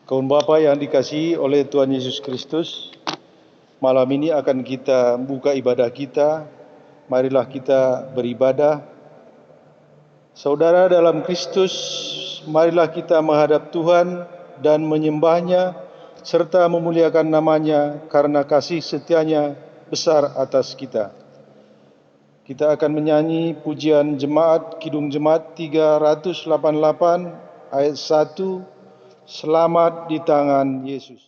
Kaum Bapa yang dikasihi oleh Tuhan Yesus Kristus, malam ini akan kita buka ibadah kita. Marilah kita beribadah. Saudara dalam Kristus, marilah kita menghadap Tuhan dan menyembah-Nya serta memuliakan nama-Nya karena kasih setia-Nya besar atas kita. Kita akan menyanyi pujian jemaat, Kidung Jemaat 388 ayat 1, Selamat di tangan Yesus.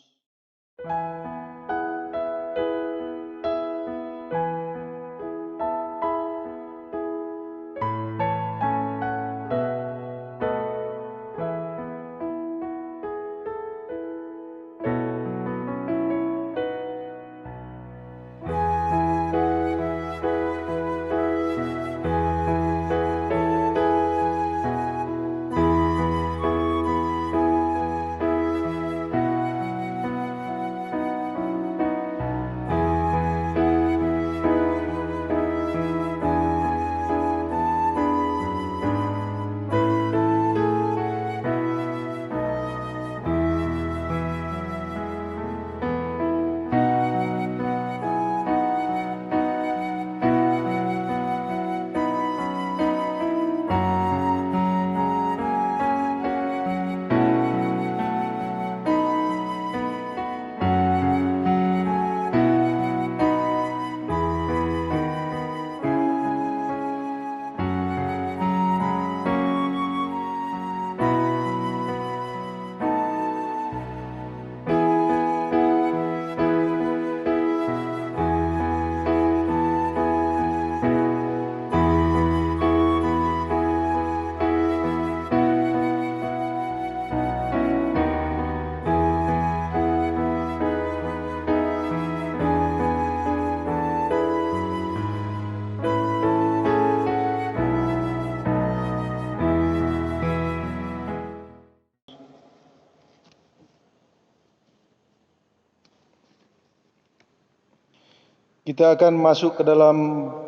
Kita akan masuk ke dalam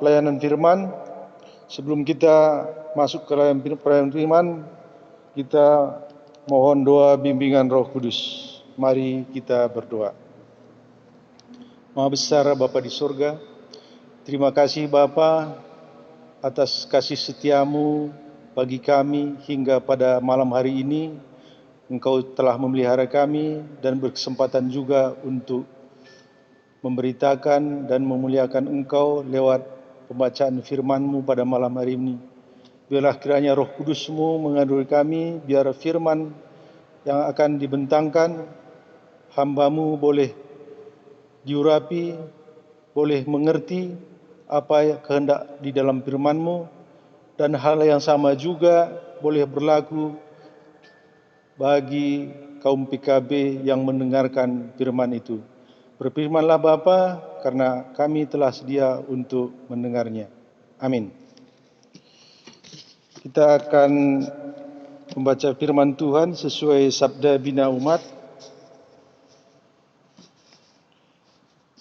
pelayanan firman. Sebelum kita masuk ke dalam pelayanan firman, kita mohon doa bimbingan Roh Kudus. Mari kita berdoa. Maha besar Bapa di surga, terima kasih Bapa atas kasih setiamu bagi kami hingga pada malam hari ini. Engkau telah memelihara kami dan berkesempatan juga untuk memberitakan dan memuliakan Engkau lewat pembacaan firman-Mu pada malam hari ini. Biarlah kiranya Roh Kudus-Mu mengandungi kami, biar firman yang akan dibentangkan hamba-Mu boleh diurapi, boleh mengerti apa yang kehendak di dalam firman-Mu, dan hal yang sama juga boleh berlaku bagi kaum PKB yang mendengarkan firman itu. Berfirmanlah Bapa, karena kami telah sedia untuk mendengarnya. Amin. Kita akan membaca firman Tuhan sesuai sabda bina umat.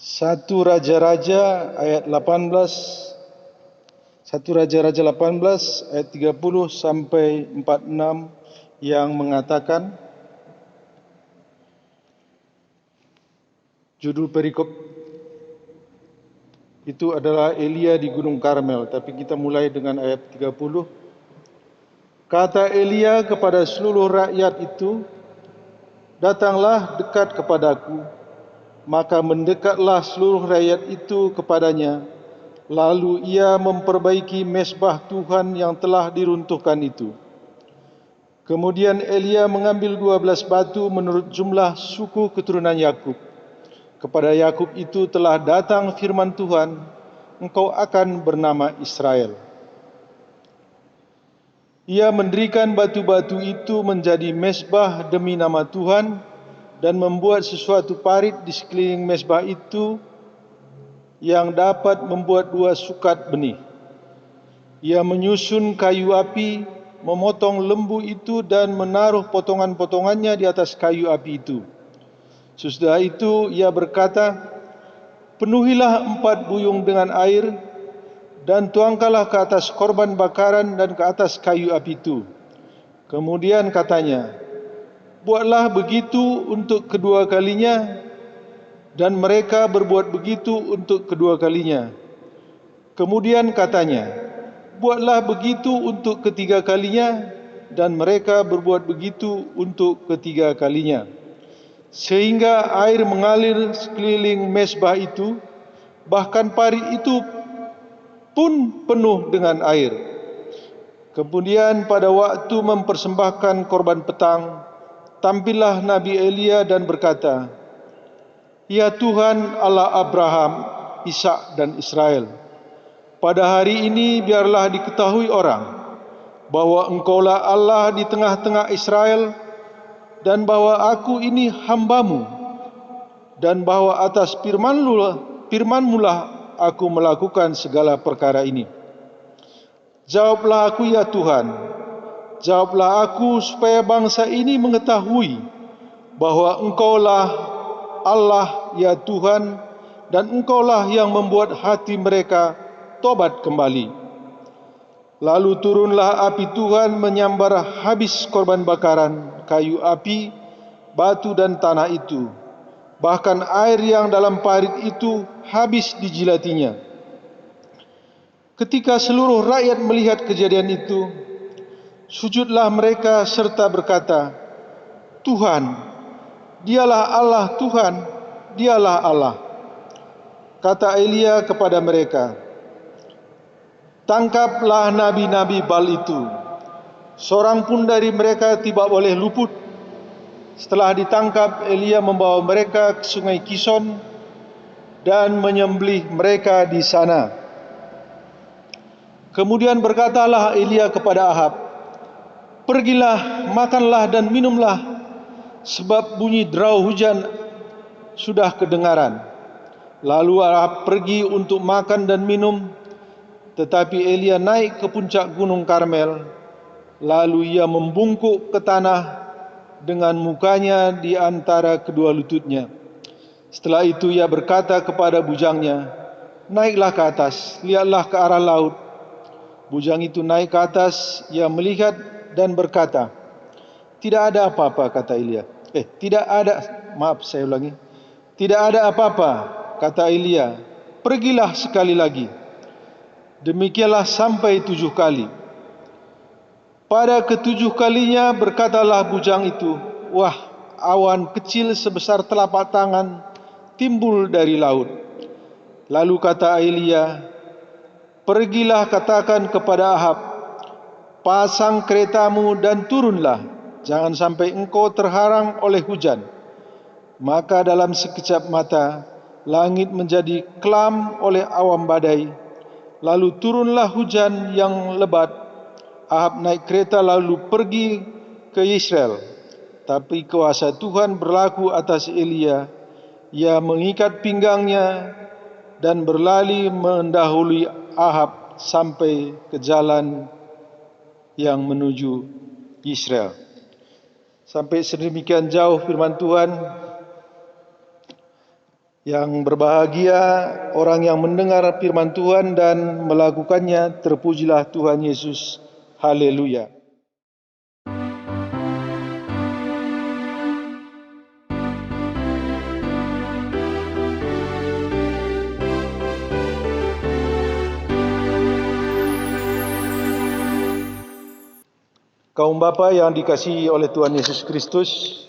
1 Raja-Raja ayat 18, 1 Raja-Raja 18 ayat 30 sampai 46 yang mengatakan, judul perikop itu adalah Elia di Gunung Karmel, tapi kita mulai dengan ayat 30. Kata Elia kepada seluruh rakyat itu, datanglah dekat kepadaku. Maka mendekatlah seluruh rakyat itu kepadanya. Lalu ia memperbaiki mezbah Tuhan yang telah diruntuhkan itu. Kemudian Elia mengambil 12 batu menurut jumlah suku keturunan Yakub. Kepada Yakub itu telah datang firman Tuhan, engkau akan bernama Israel. Ia mendirikan batu-batu itu menjadi mezbah demi nama Tuhan dan membuat sesuatu parit di sekeliling mezbah itu yang dapat membuat 2 sukat benih. Ia menyusun kayu api, memotong lembu itu dan menaruh potongan-potongannya di atas kayu api itu. Sesudah itu ia berkata, penuhilah 4 buyung dengan air dan tuangkanlah ke atas korban bakaran dan ke atas kayu api itu. Kemudian katanya, buatlah begitu untuk kedua kalinya, dan mereka berbuat begitu untuk kedua kalinya. Kemudian katanya, buatlah begitu untuk ketiga kalinya, dan mereka berbuat begitu untuk ketiga kalinya. Sehingga air mengalir sekeliling mezbah itu, bahkan parit itu pun penuh dengan air. Kemudian pada waktu mempersembahkan korban petang, tampillah Nabi Elia dan berkata, "Ya Tuhan Allah Abraham, Ishak dan Israel, pada hari ini biarlah diketahui orang bahwa Engkaulah Allah di tengah-tengah Israel, dan bahwa aku ini hamba-Mu, dan bahwa atas firman-Mu lah aku melakukan segala perkara ini. Jawablah aku ya Tuhan, jawablah aku supaya bangsa ini mengetahui bahwa Engkaulah Allah ya Tuhan, dan Engkaulah yang membuat hati mereka tobat kembali." Lalu turunlah api Tuhan menyambar habis korban bakaran, kayu api, batu dan tanah itu. Bahkan air yang dalam parit itu habis dijilatinya. Ketika seluruh rakyat melihat kejadian itu, sujudlah mereka serta berkata, "Tuhan, dialah Allah Tuhan, dialah Allah." Kata Elia kepada mereka, "Tangkaplah nabi-nabi Baal itu. Seorang pun dari mereka tidak boleh luput." Setelah ditangkap, Elia membawa mereka ke sungai Kison dan menyembelih mereka di sana. Kemudian berkatalah Elia kepada Ahab, "Pergilah, makanlah dan minumlah, sebab bunyi derau hujan sudah kedengaran." Lalu Ahab pergi untuk makan dan minum, tetapi Elia naik ke puncak gunung Karmel, lalu ia membungkuk ke tanah dengan mukanya di antara kedua lututnya. Setelah itu ia berkata kepada bujangnya, "Naiklah ke atas, lihatlah ke arah laut." Bujang itu naik ke atas, ia melihat dan berkata, "Tidak ada apa-apa," kata Elia. Tidak ada apa-apa, kata Elia. "Pergilah sekali lagi." Demikianlah sampai 7 kali. Pada ketujuh kalinya berkatalah bujang itu, "Wah, awan kecil sebesar telapak tangan timbul dari laut." Lalu kata Elia, "Pergilah katakan kepada Ahab, pasang keretamu dan turunlah, jangan sampai engkau terharang oleh hujan." Maka dalam sekejap mata, langit menjadi kelam oleh awan badai. Lalu turunlah hujan yang lebat. Ahab naik kereta lalu pergi ke Israel. Tapi kuasa Tuhan berlaku atas Elia. Ia mengikat pinggangnya dan berlari mendahului Ahab sampai ke jalan yang menuju Israel. Sampai sedemikian jauh firman Tuhan. Yang berbahagia orang yang mendengar firman Tuhan dan melakukannya. Terpujilah Tuhan Yesus. Haleluya. Kaum bapa yang dikasihi oleh Tuhan Yesus Kristus,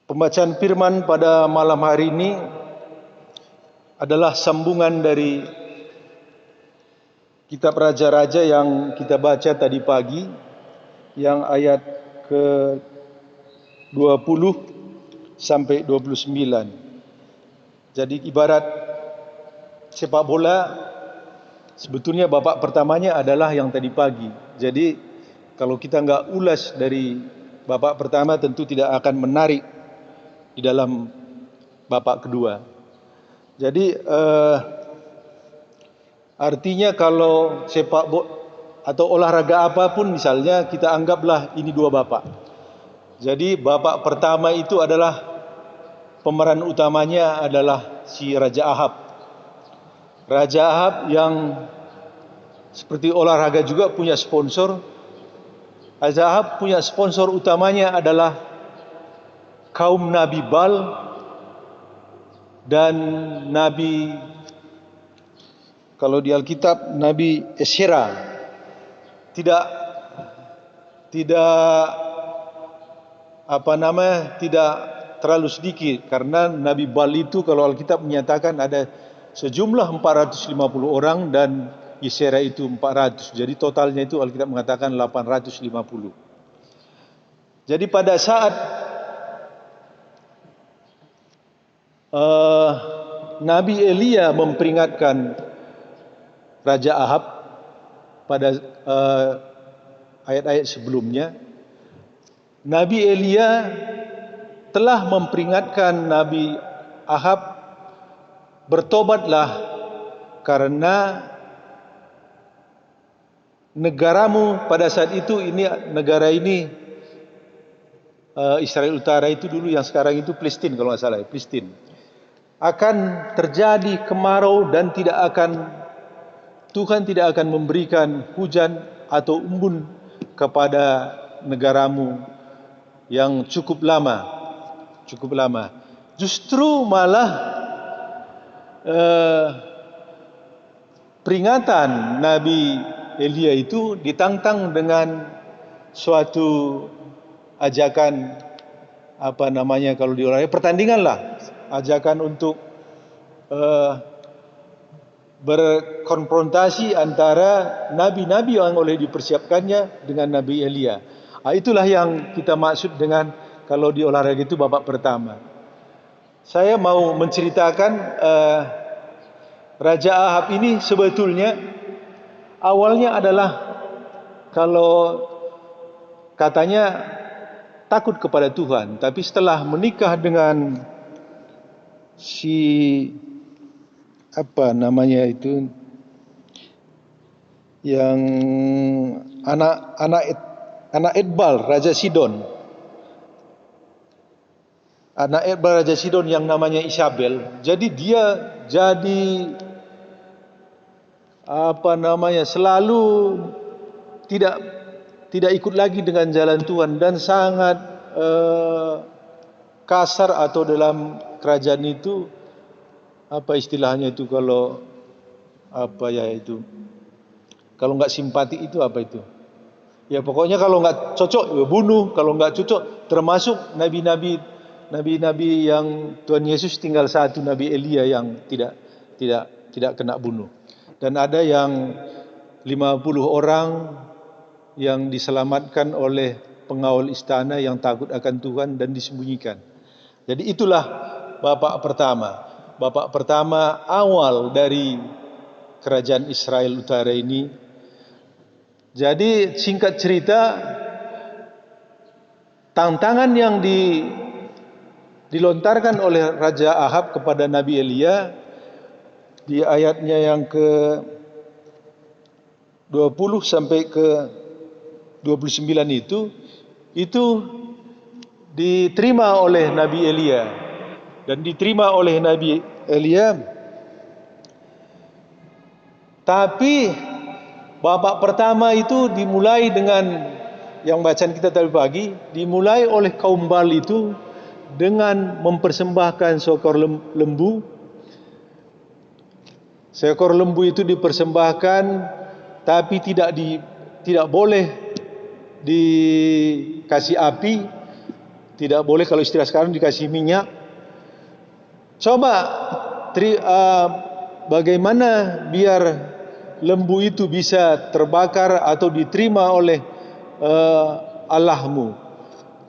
pembacaan firman pada malam hari ini adalah sambungan dari kitab Raja-Raja yang kita baca tadi pagi, yang ayat ke-20 sampai 29. Jadi ibarat sepak bola, sebetulnya babak pertamanya adalah yang tadi pagi. Jadi kalau kita enggak ulas dari babak pertama, tentu tidak akan menarik di dalam babak kedua. Jadi artinya kalau sepak bola atau olahraga apapun misalnya, kita anggaplah ini dua babak. Jadi babak pertama itu adalah pemeran utamanya adalah si Raja Ahab. Raja Ahab yang seperti olahraga juga punya sponsor, Az-Zahab punya sponsor utamanya adalah kaum Nabi Bal dan Nabi, kalau di Alkitab, Nabi Esyera. Tidak tidak terlalu sedikit, karena Nabi Bal itu kalau Alkitab menyatakan ada sejumlah 450 orang dan Esyera itu 400. Jadi totalnya itu Alkitab mengatakan 850. Jadi pada saat Nabi Elia memperingatkan Raja Ahab pada ayat-ayat sebelumnya, Nabi Elia telah memperingatkan Nabi Ahab, bertobatlah karena negaramu pada saat itu, negara ini Israel Utara itu dulu, yang sekarang itu Palestina kalau nggak salah, Palestina, akan terjadi kemarau dan Tuhan tidak akan memberikan hujan atau embun kepada negaramu yang cukup lama. Justru malah peringatan Nabi Elia itu ditantang dengan suatu ajakan, kalau di orangnya pertandingan lah, ajakan untuk berkonfrontasi antara nabi-nabi yang oleh dipersiapkannya dengan Nabi Elia. Itulah yang kita maksud dengan kalau di olahraga itu babak pertama. Saya mau menceritakan Raja Ahab ini sebetulnya awalnya adalah, kalau katanya takut kepada Tuhan, tapi setelah menikah dengan yang anak Edbal Raja Sidon, yang namanya Isabel. Jadi dia jadi selalu tidak ikut lagi dengan jalan Tuhan dan sangat kasar, atau dalam kerajaan itu istilahnya itu, kalau kalau nggak simpati itu ya pokoknya kalau nggak cocok ya bunuh, kalau nggak cocok, termasuk nabi-nabi yang Tuhan Yesus tinggal satu, Nabi Elia yang tidak kena bunuh. Dan ada yang 50 orang yang diselamatkan oleh pengawal istana yang takut akan Tuhan dan disembunyikan. Jadi itulah babak pertama awal dari kerajaan Israel Utara ini. Jadi singkat cerita, tantangan yang dilontarkan oleh Raja Ahab kepada Nabi Elia di ayatnya yang ke-20 sampai ke-29 itu diterima oleh Nabi Elia. Dan diterima oleh Nabi Elia. Tapi babak pertama itu dimulai dengan yang bacaan kita tadi pagi, dimulai oleh kaum Bal itu dengan mempersembahkan seekor lembu. Seekor lembu itu dipersembahkan, tapi tidak boleh dikasih api, tidak boleh kalau istilah sekarang dikasih minyak. Coba bagaimana biar lembu itu bisa terbakar atau diterima oleh Allahmu.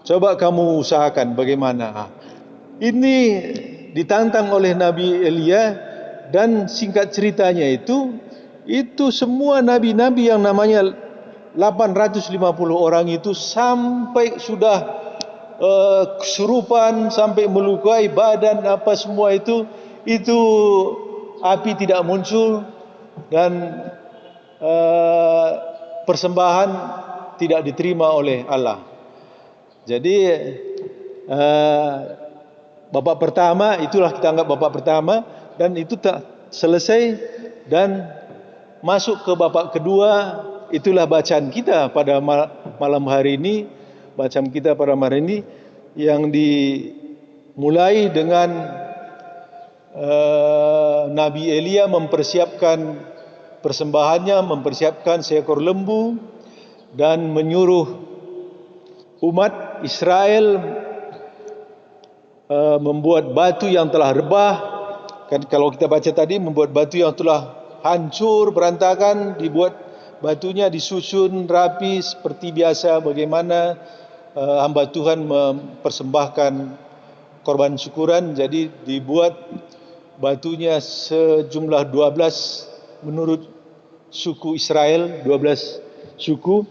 Coba kamu usahakan bagaimana. Ini ditantang oleh Nabi Elia. Dan singkat ceritanya itu semua nabi-nabi yang namanya 850 orang itu sampai sudah kesurupan, sampai melukai badan semua itu api tidak muncul dan persembahan tidak diterima oleh Allah. Jadi babak pertama itulah kita anggap babak pertama, dan itu tak selesai dan masuk ke babak kedua. itulah bacaan kita pada malam hari ini. Bacaan kita pada malam hari ini yang dimulai dengan Nabi Elia mempersiapkan persembahannya, mempersiapkan seekor lembu dan menyuruh umat Israel membuat batu yang telah rebah. Kan kalau kita baca tadi, membuat batu yang telah hancur, berantakan, dibuat batunya disusun rapi seperti biasa bagaimana hamba Tuhan mempersembahkan korban syukuran. Jadi dibuat batunya sejumlah 12 menurut suku Israel, 12 suku.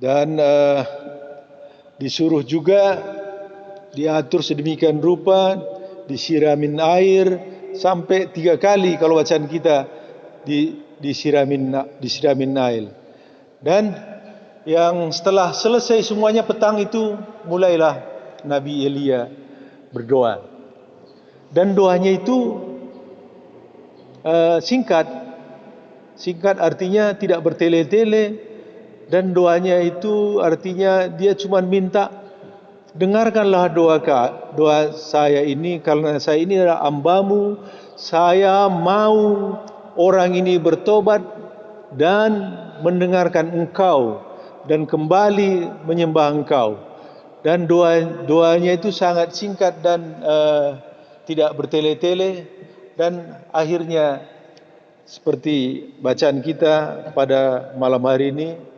Dan disuruh juga diatur sedemikian rupa, disiramin air sampai 3 kali kalau bacaan kita disiramin air. Dan yang setelah selesai semuanya petang itu, mulailah Nabi Elia berdoa. Dan doanya itu singkat artinya tidak bertele-tele, dan doanya itu artinya dia cuma minta, dengarkanlah doa saya ini, karena saya ini adalah hambamu, saya mau orang ini bertobat dan mendengarkan engkau dan kembali menyembah engkau. Dan doanya itu sangat singkat dan tidak bertele-tele, dan akhirnya seperti bacaan kita pada malam hari ini,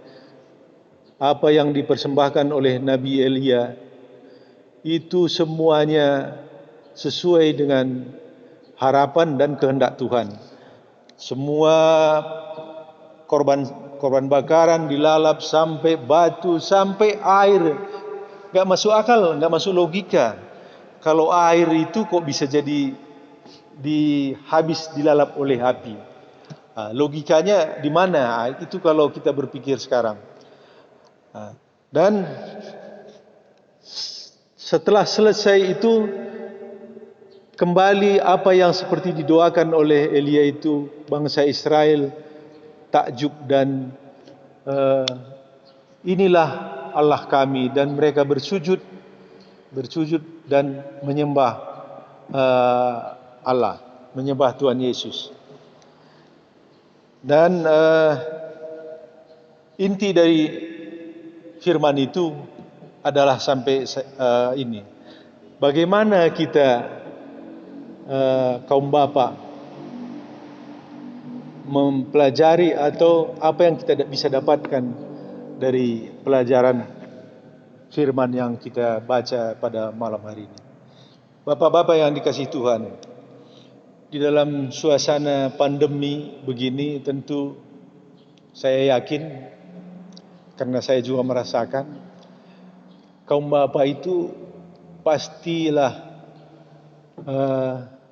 apa yang dipersembahkan oleh Nabi Elia itu semuanya sesuai dengan harapan dan kehendak Tuhan. Semua korban bakaran dilalap sampai batu, sampai air. Gak masuk akal, gak masuk logika. Kalau air itu kok bisa jadi habis dilalap oleh api? Logikanya di mana? Itu kalau kita berpikir sekarang. Dan setelah selesai itu, kembali apa yang seperti didoakan oleh Elia itu, bangsa Israel takjub dan inilah Allah kami, dan mereka bersujud dan menyembah Allah, menyembah Tuhan Yesus. Dan inti dari firman itu adalah sampai ini, bagaimana kita kaum bapa mempelajari atau apa yang kita bisa dapatkan dari pelajaran firman yang kita baca pada malam hari ini. Bapak-bapak yang dikasihi Tuhan, di dalam suasana pandemi begini, tentu saya yakin, karena saya juga merasakan, kaum bapak itu pastilah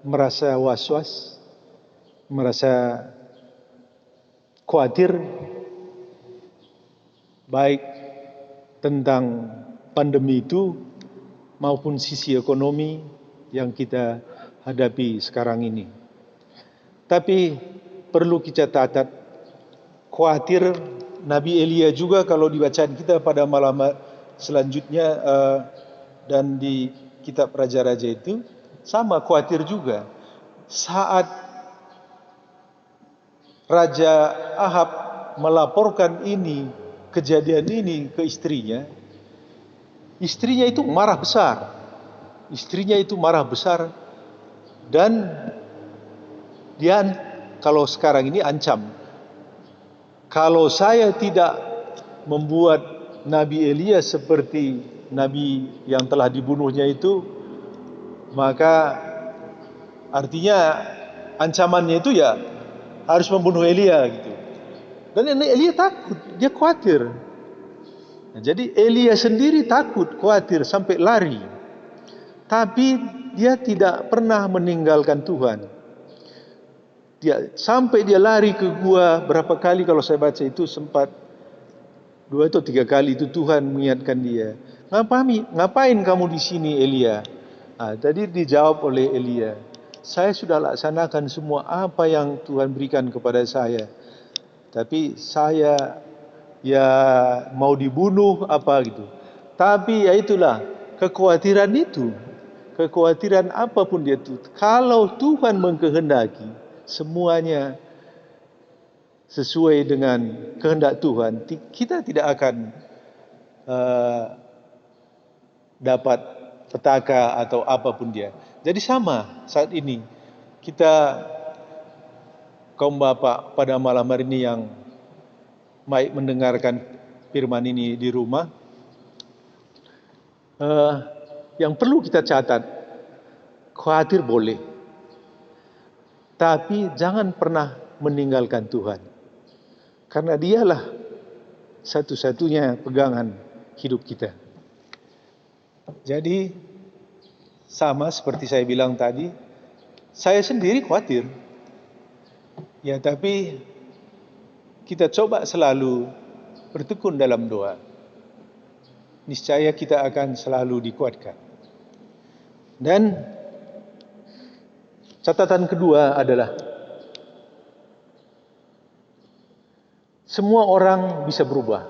merasa was-was, merasa khawatir, baik tentang pandemi itu maupun sisi ekonomi yang kita hadapi sekarang ini. Tapi perlu kita catat, khawatir Nabi Elia juga kalau dibacaan kita pada malam selanjutnya dan di kitab Raja-Raja itu sama khawatir juga. Saat Raja Ahab melaporkan kejadian ini ke istrinya itu marah besar. Istrinya itu marah besar, dan dia kalau sekarang ini ancam, kalau saya tidak membuat Nabi Elia seperti Nabi yang telah dibunuhnya itu, maka artinya ancamannya itu ya harus membunuh Elia gitu. Dan Elia takut, dia khawatir. Jadi Elia sendiri takut, khawatir, sampai lari. Tapi dia tidak pernah meninggalkan Tuhan. Sampai dia lari ke gua berapa kali, kalau saya baca itu sempat 2 atau 3 kali itu Tuhan mengingatkan dia. Ngapain kamu di sini Elia? Tadi dijawab oleh Elia. saya sudah laksanakan semua apa yang Tuhan berikan kepada saya. Tapi saya ya mau dibunuh apa gitu. Tapi ya itulah kekhawatiran itu. Kekhawatiran apapun dia itu. Kalau Tuhan mengkehendaki semuanya sesuai dengan kehendak Tuhan, kita tidak akan dapat petaka atau apapun dia. Jadi sama saat ini kita kaum bapak pada malam hari ini yang baik mendengarkan firman ini di rumah, yang perlu kita catat, khawatir boleh, tapi jangan pernah meninggalkan Tuhan. Karena dialah satu-satunya pegangan hidup kita. Jadi sama seperti saya bilang tadi, saya sendiri khawatir. Ya, tapi kita coba selalu bertekun dalam doa. Niscaya kita akan selalu dikuatkan. Dan catatan kedua adalah semua orang bisa berubah.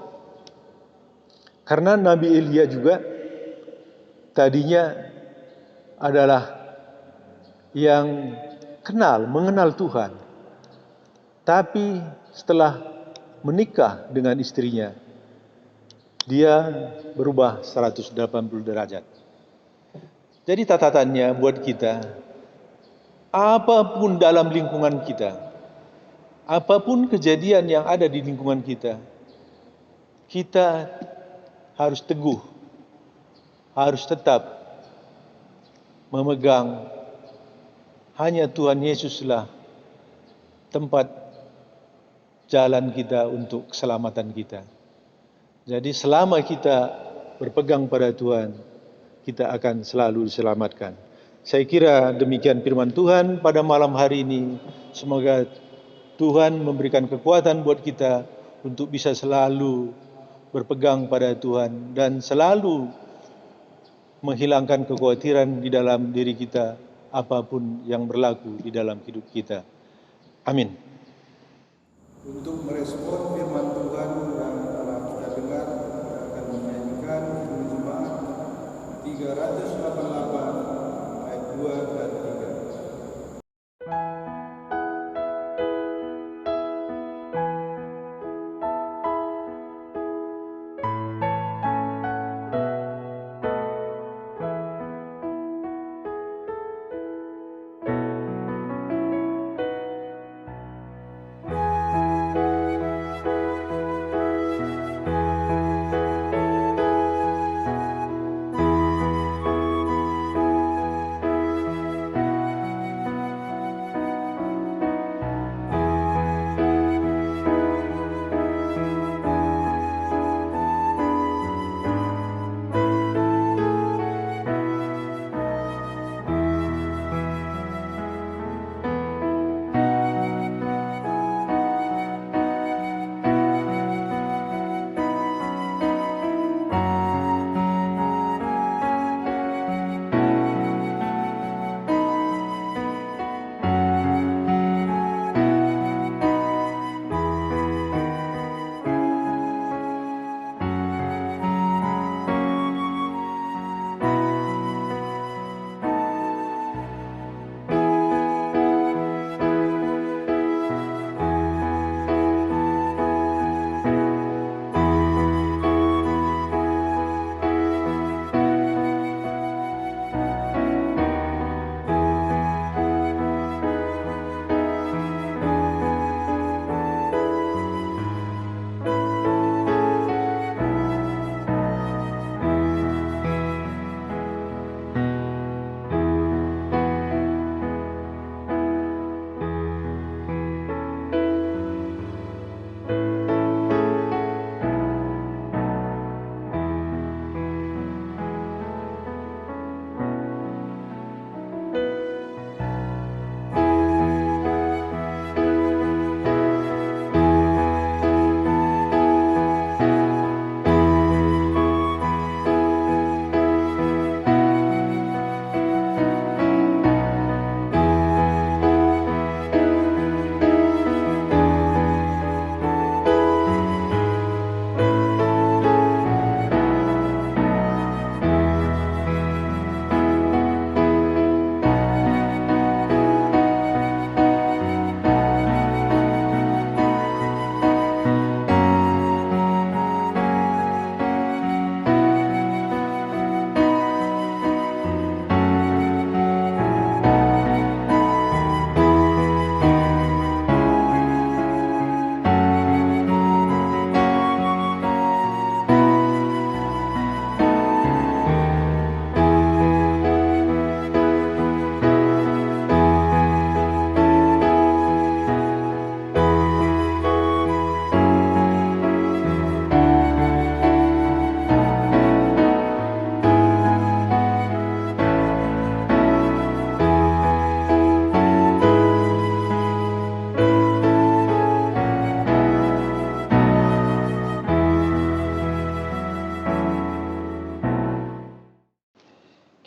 Karena Nabi Elia juga tadinya adalah yang mengenal Tuhan. Tapi setelah menikah dengan istrinya, dia berubah 180 derajat. Jadi catatannya buat kita, apapun dalam lingkungan kita, apapun kejadian yang ada di lingkungan kita, kita harus teguh, harus tetap memegang hanya Tuhan Yesuslah tempat jalan kita untuk keselamatan kita. Jadi selama kita berpegang pada Tuhan, kita akan selalu diselamatkan. Saya kira demikian firman Tuhan pada malam hari ini. Semoga Tuhan memberikan kekuatan buat kita untuk bisa selalu berpegang pada Tuhan dan selalu menghilangkan kekhawatiran di dalam diri kita apapun yang berlaku di dalam hidup kita. Amin. Untuk merespon firman Tuhan yang telah kita dengar, kita akan menyanyikan Himne Jemaat 388 ayat 2 dan 3.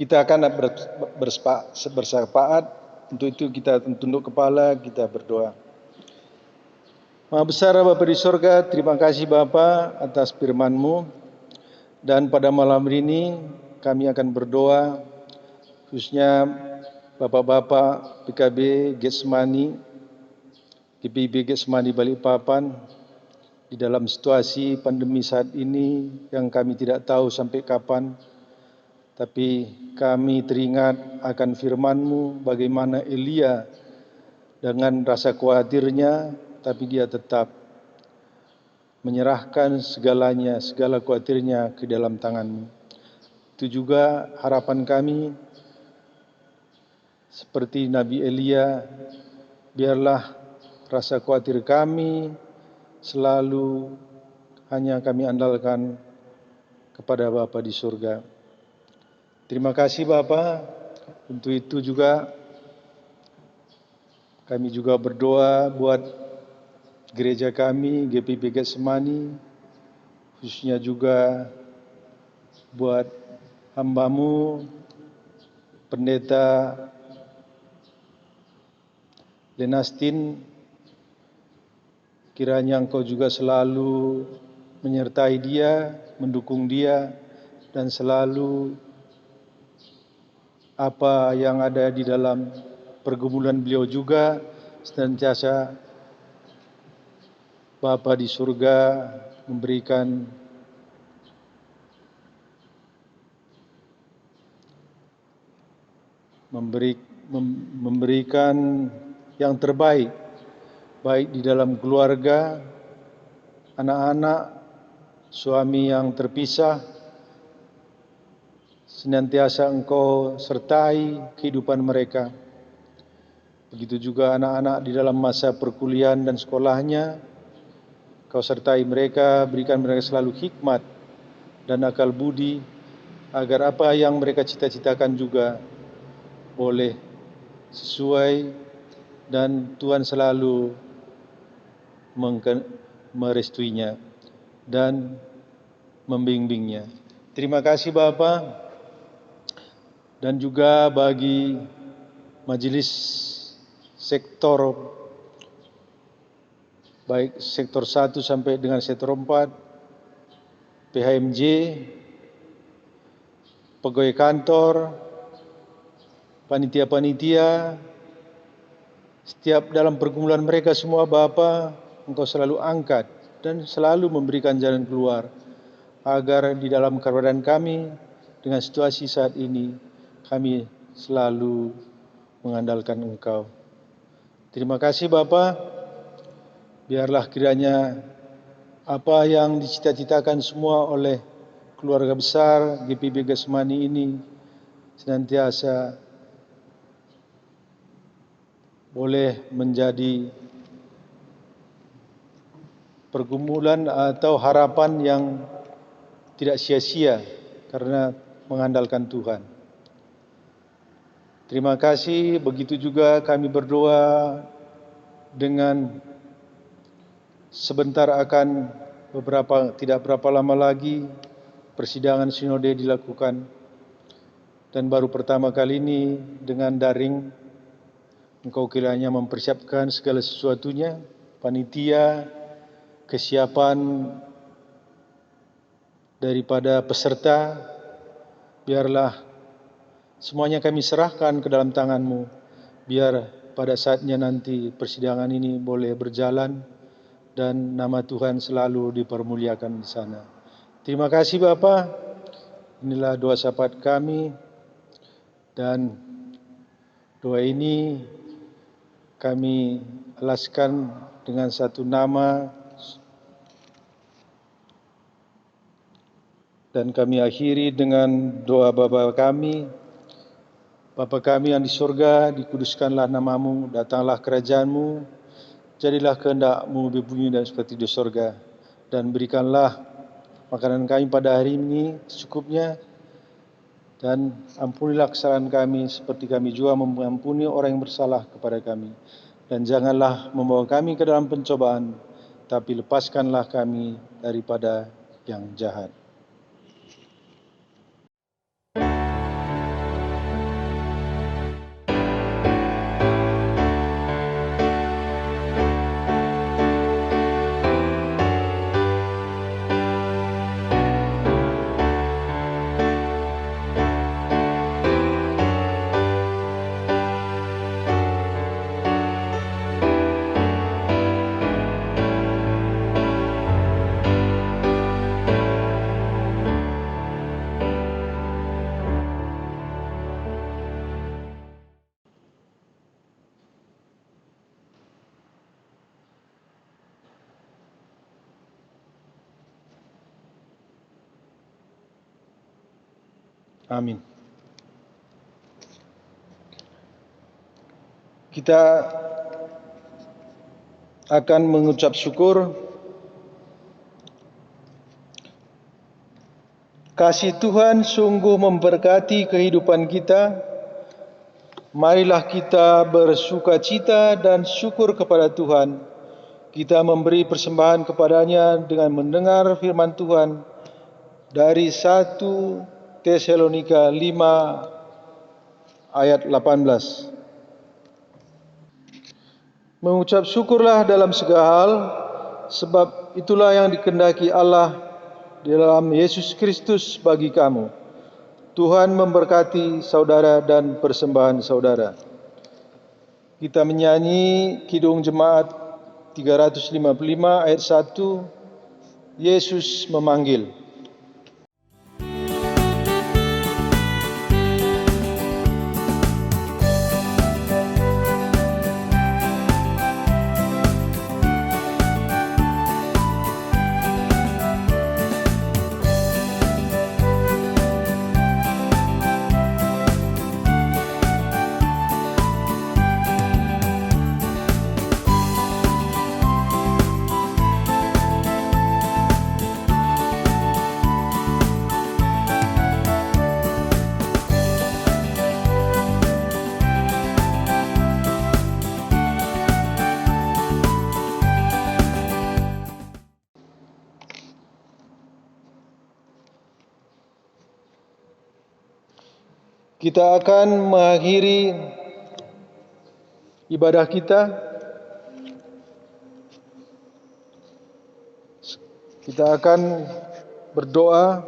Kita akan bersepakat. Untuk itu kita tunduk kepala, kita berdoa. Maha besar Bapa di sorga, terima kasih Bapa atas firman-Mu. Dan pada malam ini kami akan berdoa, khususnya Bapak-Bapak PKB Getsemani, GPIB Getsemani Balikpapan, di dalam situasi pandemi saat ini yang kami tidak tahu sampai kapan. Tapi kami teringat akan firman-Mu bagaimana Elia dengan rasa khawatirnya, tapi dia tetap menyerahkan segalanya, segala khawatirnya ke dalam tangan-Mu. Itu juga harapan kami, seperti Nabi Elia, biarlah rasa khawatir kami selalu hanya kami andalkan kepada Bapa di surga. Terima kasih Bapa. Untuk itu juga kami juga berdoa buat gereja kami, GPIB Getsemani, khususnya juga buat hamba-Mu, Pendeta Lenastin. Kiranya Engkau juga selalu menyertai dia, mendukung dia, dan selalu apa yang ada di dalam pergumulan beliau juga senantiasa Bapa di surga memberikan yang terbaik, baik di dalam keluarga, anak-anak, suami yang terpisah. Senantiasa Engkau sertai kehidupan mereka. Begitu juga anak-anak di dalam masa perkuliahan dan sekolahnya. Kau sertai mereka, berikan mereka selalu hikmat dan akal budi, agar apa yang mereka cita-citakan juga boleh sesuai dan Tuhan selalu merestuinya dan membimbingnya. Terima kasih Bapa. Dan juga bagi majelis sektor, baik sektor 1 sampai dengan sektor 4, PHMJ, pegawai kantor, panitia-panitia, setiap dalam pergumulan mereka semua Bapa, Engkau selalu angkat dan selalu memberikan jalan keluar, agar di dalam keadaan kami dengan situasi saat ini, kami selalu mengandalkan Engkau. Terima kasih Bapa. Biarlah kiranya apa yang dicita-citakan semua oleh keluarga besar GPIB Getsemani ini senantiasa boleh menjadi pergumulan atau harapan yang tidak sia-sia karena mengandalkan Tuhan. Terima kasih. Begitu juga kami berdoa dengan sebentar akan tidak berapa lama lagi persidangan sinode dilakukan, dan baru pertama kali ini dengan daring. Engkau kiranya mempersiapkan segala sesuatunya, panitia, kesiapan daripada peserta, biarlah semuanya kami serahkan ke dalam tangan-Mu, biar pada saatnya nanti persidangan ini boleh berjalan dan nama Tuhan selalu dipermuliakan di sana. Terima kasih Bapa. Inilah doa syafaat kami, dan doa ini kami alaskan dengan satu nama, dan kami akhiri dengan doa Bapa kami. Bapa kami yang di surga, dikuduskanlah nama-Mu, datanglah kerajaan-Mu, jadilah kehendak-Mu berbunyi dan seperti di surga. Dan berikanlah makanan kami pada hari ini secukupnya, dan ampunilah kesalahan kami seperti kami juga mengampuni orang yang bersalah kepada kami. Dan janganlah membawa kami ke dalam pencobaan, tapi lepaskanlah kami daripada yang jahat. Amin. Kita akan mengucap syukur. Kasih Tuhan sungguh memberkati kehidupan kita. Marilah kita bersukacita dan syukur kepada Tuhan. Kita memberi persembahan kepadanya dengan mendengar firman Tuhan dari 1 Tesalonika 5 ayat 18. Mengucap syukurlah dalam segala hal, sebab itulah yang dikehendaki Allah di dalam Yesus Kristus bagi kamu. Tuhan memberkati saudara dan persembahan saudara. Kita menyanyi Kidung Jemaat 355 ayat 1, Yesus memanggil. Kita akan mengakhiri ibadah kita. Kita akan berdoa.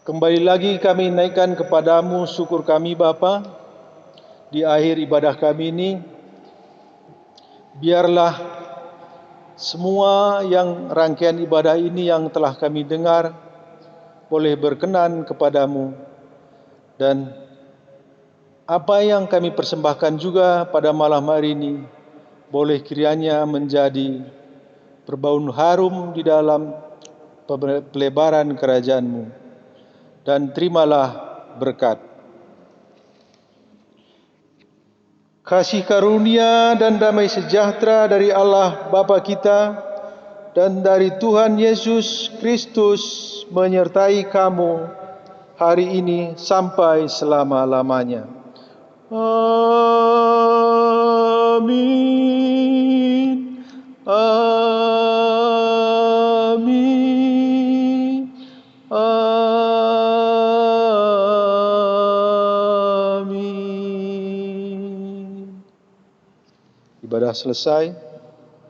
Kembali lagi kami naikkan kepadamu syukur kami Bapa di akhir ibadah kami ini. Biarlah semua yang rangkaian ibadah ini yang telah kami dengar boleh berkenan kepadamu, dan apa yang kami persembahkan juga pada malam hari ini boleh kiranya menjadi berbau harum di dalam pelebaran kerajaan-Mu, dan terimalah berkat. Kasih karunia dan damai sejahtera dari Allah Bapa kita dan dari Tuhan Yesus Kristus menyertai kamu hari ini sampai selama-lamanya. Amin. Amin. Amin. Ibadah selesai.